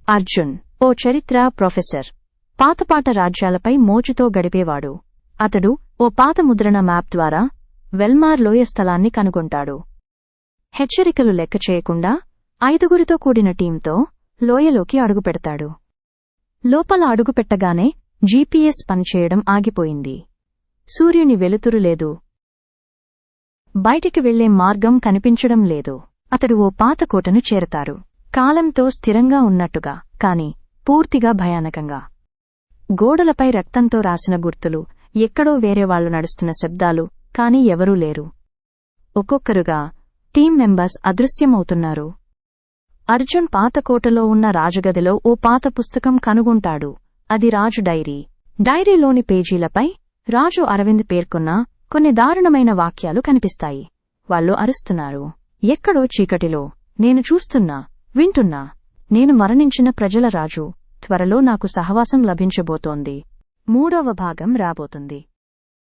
అర్జున్ ఓ చరిత్ర ప్రొఫెసర్. పాతపాట రాజ్యాలపై మోజుతో గడిపేవాడు. అతడు ఓ పాత ముద్రణ మ్యాప్ ద్వారా వెల్మార్ లోయ స్థలాన్ని కనుగొంటాడు. హెచ్చరికలు లెక్క చేయకుండా 5గురితో కూడిన టీంతో లోయలోకి అడుగుపెడతాడు. లోపల అడుగుపెట్టగానే జీపీఎస్ పనిచేయడం ఆగిపోయింది. సూర్యుని వెలుతురు లేదు. బయటికి వెళ్లే మార్గం కనిపించడం లేదు. అతడు ఓ పాత కోటను చేరతారు. కాలంతో స్థిరంగా ఉన్నట్టుగా, కాని పూర్తిగా భయానకంగా. గోడలపై రక్తంతో రాసిన గుర్తులు, ఎక్కడో వేరేవాళ్లు నడుస్తున్న శబ్దాలు, కాని ఎవరూ లేరు. ఒక్కొక్కరుగా టీం మెంబర్స్ అదృశ్యమవుతున్నారు. అర్జున్ పాత కోటలో ఉన్న రాజగదిలో ఓ పాత పుస్తకం కనుగొంటాడు. అది రాజు డైరీ. డైరీలోని పేజీలపై రాజు అరవింద్ పేర్కొన్న కొన్ని దారుణమైన వాక్యాలు కనిపిస్తాయి. వాళ్ళు అరుస్తున్నారు. ఎక్కడో చీకటిలో, నేను చూస్తున్నా, వింటున్నా. నేను మరణించిన ప్రజల రాజు. త్వరలో నాకు సహవాసం లభించబోతోంది. 3వ భాగం రాబోతుంది.